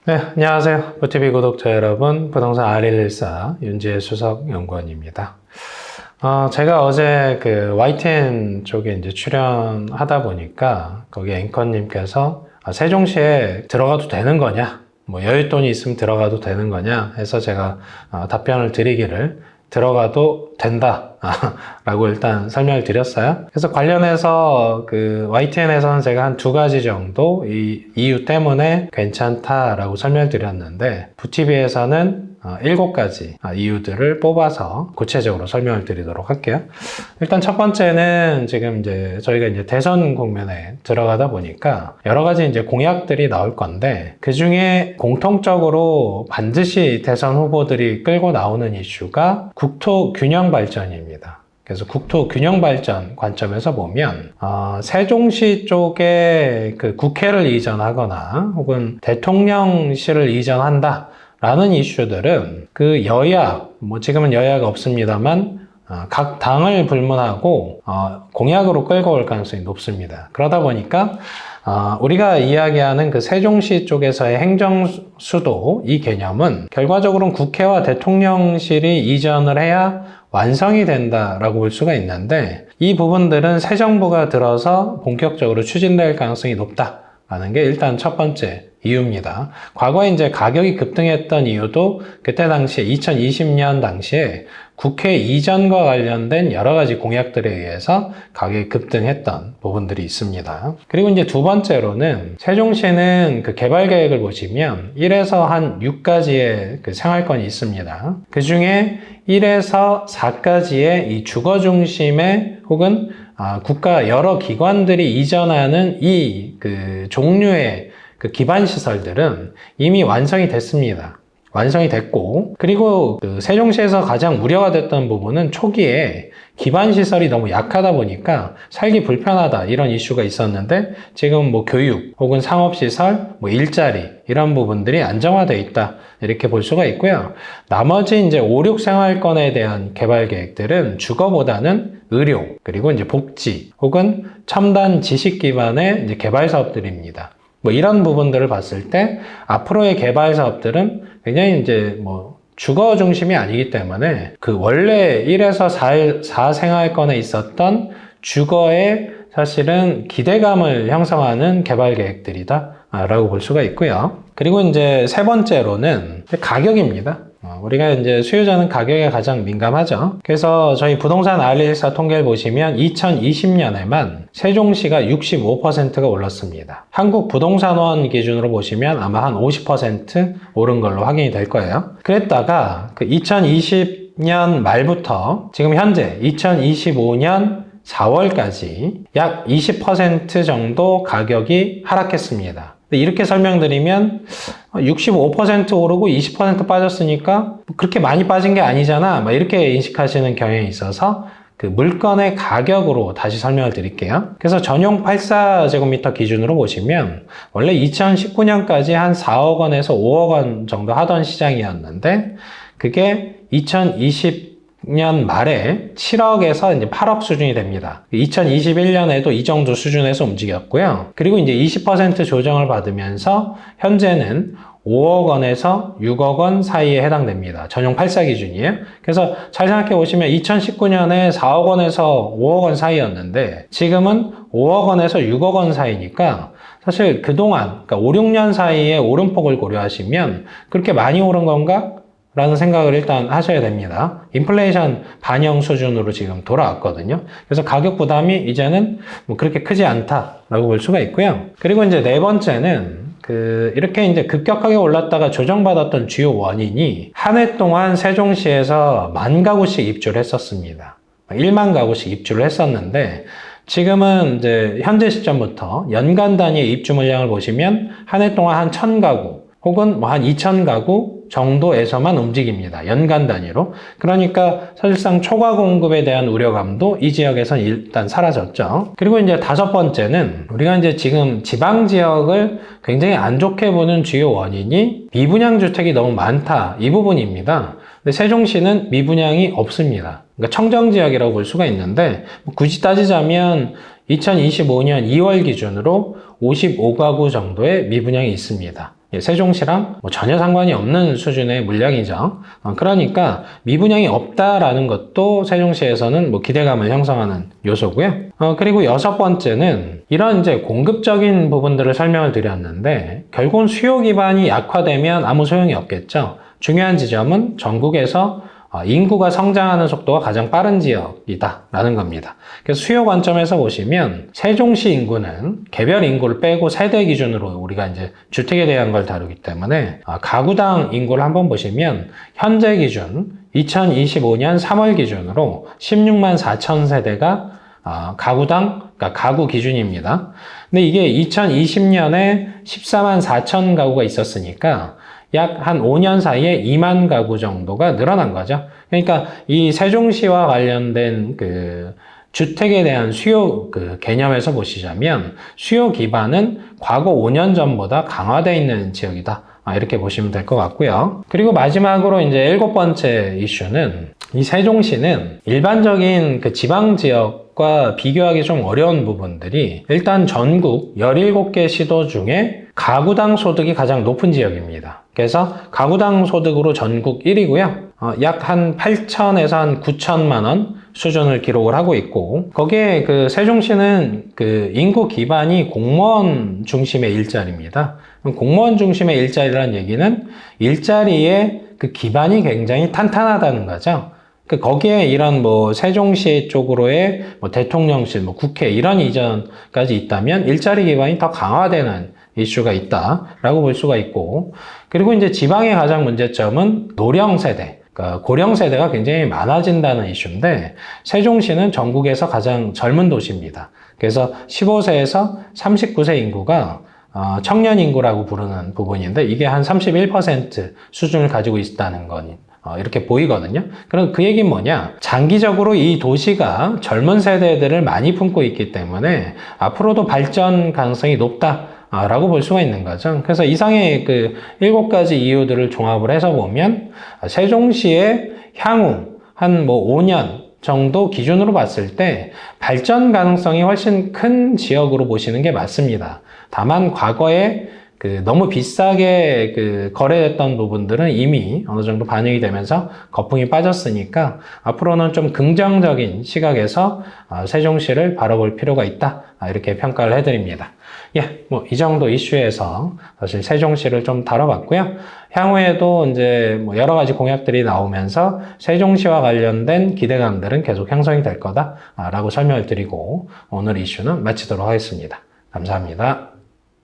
네, 안녕하세요. 부티비 구독자 여러분, 부동산 R114 윤지혜 수석 연구원입니다. 제가 어제 그 YTN 쪽에 이제 출연하다 보니까 거기 앵커님께서 세종시에 들어가도 되는 거냐? 뭐 여윳돈이 있으면 들어가도 되는 거냐? 해서 제가 답변을 드리기를 들어가도 된다. 라고 일단 설명을 드렸어요. 그래서 관련해서 그 YTN에서는 제가 한 2가지 정도 이 이유 때문에 괜찮다라고 설명을 드렸는데 부티비에서는 7가지 이유들을 뽑아서 구체적으로 설명을 드리도록 할게요. 일단 첫 번째는 지금 이제 저희가 이제 대선 국면에 들어가다 보니까 여러 가지 이제 공약들이 나올 건데 그 중에 공통적으로 반드시 대선 후보들이 끌고 나오는 이슈가 국토 균형 발전입니다. 그래서 국토 균형 발전 관점에서 보면 세종시 쪽에 그 국회를 이전하거나 혹은 대통령실을 이전한다 라는 이슈들은 그 여야, 뭐 지금은 여야가 없습니다만 각 당을 불문하고 공약으로 끌고 올 가능성이 높습니다. 그러다 보니까 우리가 이야기하는 그 세종시 쪽에서의 행정수도 이 개념은 결과적으로는 국회와 대통령실이 이전을 해야 완성이 된다라고 볼 수가 있는데 이 부분들은 새 정부가 들어서 본격적으로 추진될 가능성이 높다라는 게 일단 첫 번째 이유입니다. 과거에 이제 가격이 급등했던 이유도 그때 당시에 2020년 당시에 국회 이전과 관련된 여러 가지 공약들에 의해서 가격이 급등했던 부분들이 있습니다. 그리고 이제 두 번째로는 세종시는 그 개발 계획을 보시면 1에서 한 6가지의 그 생활권이 있습니다. 그 중에 1에서 4가지의 이 주거 중심의 혹은 국가 여러 기관들이 이전하는 이 그 종류의 그 기반 시설들은 이미 완성이 됐습니다. 완성이 됐고, 그리고 그 세종시에서 가장 우려가 됐던 부분은 초기에 기반 시설이 너무 약하다 보니까 살기 불편하다 이런 이슈가 있었는데 지금 뭐 교육 혹은 상업시설, 뭐 일자리 이런 부분들이 안정화되어 있다 이렇게 볼 수가 있고요. 나머지 이제 5, 6 생활권에 대한 개발 계획들은 주거보다는 의료 그리고 이제 복지 혹은 첨단 지식 기반의 이제 개발 사업들입니다. 뭐 이런 부분들을 봤을 때 앞으로의 개발 사업들은 굉장히 이제 뭐 주거 중심이 아니기 때문에 그 원래 1에서 4 생활권에 있었던 주거에 사실은 기대감을 형성하는 개발 계획들이다 라고 볼 수가 있고요. 그리고 이제 세 번째로는 가격입니다. 우리가 이제 수요자는 가격에 가장 민감하죠. 그래서 저희 부동산 R114 통계를 보시면 2020년에만 세종시가 65%가 올랐습니다. 한국부동산원 기준으로 보시면 아마 한 50% 오른 걸로 확인이 될 거예요. 그랬다가 그 2020년 말부터 지금 현재 2025년 4월까지 약 20% 정도 가격이 하락했습니다. 이렇게 설명드리면 65% 오르고 20% 빠졌으니까 그렇게 많이 빠진 게 아니잖아 이렇게 인식하시는 경향이 있어서 그 물건의 가격으로 다시 설명을 드릴게요. 그래서 전용 84제곱미터 기준으로 보시면 원래 2019년까지 한 4억 원에서 5억 원 정도 하던 시장이었는데 그게 2020년 말에 7억에서 이제 8억 수준이 됩니다. 2021년에도 이 정도 수준에서 움직였고요. 그리고 이제 20% 조정을 받으면서 현재는 5억 원에서 6억 원 사이에 해당됩니다. 전용 84 기준이에요. 그래서 잘 생각해 보시면 2019년에 4억 원에서 5억 원 사이였는데 지금은 5억 원에서 6억 원 사이니까 사실 그동안 그러니까 5, 6년 사이에 오름폭을 고려하시면 그렇게 많이 오른 건가? 라는 생각을 일단 하셔야 됩니다. 인플레이션 반영 수준으로 지금 돌아왔거든요. 그래서 가격 부담이 이제는 뭐 그렇게 크지 않다라고 볼 수가 있고요. 그리고 이제 네 번째는 이렇게 이제 급격하게 올랐다가 조정받았던 주요 원인이 한 해 동안 세종시에서 10,000가구씩 입주를 했었습니다. 10,000 가구씩 입주를 했었는데 지금은 이제 현재 시점부터 연간 단위의 입주 물량을 보시면 한 해 동안 한 1,000가구 혹은 뭐 한 2,000가구 정도에서만 움직입니다. 연간 단위로. 그러니까 사실상 초과 공급에 대한 우려감도 이 지역에선 일단 사라졌죠. 그리고 이제 다섯 번째는 우리가 이제 지금 지방 지역을 굉장히 안 좋게 보는 주요 원인이 미분양 주택이 너무 많다. 이 부분입니다. 근데 세종시는 미분양이 없습니다. 그러니까 청정 지역이라고 볼 수가 있는데 굳이 따지자면 2025년 2월 기준으로 55가구 정도의 미분양이 있습니다. 세종시랑 뭐 전혀 상관이 없는 수준의 물량이죠. 그러니까 미분양이 없다라는 것도 세종시에서는 뭐 기대감을 형성하는 요소고요. 그리고 여섯 번째는 이런 이제 공급적인 부분들을 설명을 드렸는데 결국은 수요 기반이 약화되면 아무 소용이 없겠죠. 중요한 지점은 전국에서 인구가 성장하는 속도가 가장 빠른 지역이다 라는 겁니다. 그래서 수요 관점에서 보시면 세종시 인구는 개별 인구를 빼고 세대 기준으로 우리가 이제 주택에 대한 걸 다루기 때문에 가구당 인구를 한번 보시면 현재 기준 2025년 3월 기준으로 16만 4천 세대가 가구당, 그러니까 가구 기준입니다. 근데 이게 2020년에 14만 4천 가구가 있었으니까 약 한 5년 사이에 2만 가구 정도가 늘어난 거죠. 그러니까 이 세종시와 관련된 그 주택에 대한 수요 그 개념에서 보시자면 수요 기반은 과거 5년 전보다 강화되어 있는 지역이다. 이렇게 보시면 될 것 같고요. 그리고 마지막으로 이제 일곱 번째 이슈는 이 세종시는 일반적인 그 지방 지역과 비교하기 좀 어려운 부분들이 일단 전국 17개 시도 중에 가구당 소득이 가장 높은 지역입니다. 그래서 가구당 소득으로 전국 1위고요. 약 한 8천에서 한 9천만 원 수준을 기록을 하고 있고 거기에 그 세종시는 그 인구 기반이 공무원 중심의 일자리입니다. 공무원 중심의 일자리라는 얘기는 일자리의 그 기반이 굉장히 탄탄하다는 거죠. 거기에 이런 뭐 세종시 쪽으로의 뭐 대통령실, 뭐 국회 이런 이전까지 있다면 일자리 기반이 더 강화되는 이슈가 있다라고 볼 수가 있고 그리고 이제 지방의 가장 문제점은 노령 세대, 그러니까 고령 세대가 굉장히 많아진다는 이슈인데 세종시는 전국에서 가장 젊은 도시입니다. 그래서 15세에서 39세 인구가 청년 인구라고 부르는 부분인데 이게 한 31% 수준을 가지고 있다는 거니 이렇게 보이거든요. 그럼 그 얘기는 뭐냐? 장기적으로 이 도시가 젊은 세대들을 많이 품고 있기 때문에 앞으로도 발전 가능성이 높다. 라고 볼 수가 있는 거죠. 그래서 이상의 그 7가지 이유들을 종합을 해서 보면 세종시의 향후 한 뭐 5년 정도 기준으로 봤을 때 발전 가능성이 훨씬 큰 지역으로 보시는 게 맞습니다. 다만 과거에 그 너무 비싸게 그 거래됐던 부분들은 이미 어느 정도 반영이 되면서 거품이 빠졌으니까 앞으로는 좀 긍정적인 시각에서 세종시를 바라볼 필요가 있다. 이렇게 평가를 해드립니다. 예, 뭐 이 정도 이슈에서 사실 세종시를 좀 다뤄봤고요. 향후에도 이제 뭐 여러 가지 공약들이 나오면서 세종시와 관련된 기대감들은 계속 형성이 될 거다라고 설명을 드리고 오늘 이슈는 마치도록 하겠습니다. 감사합니다.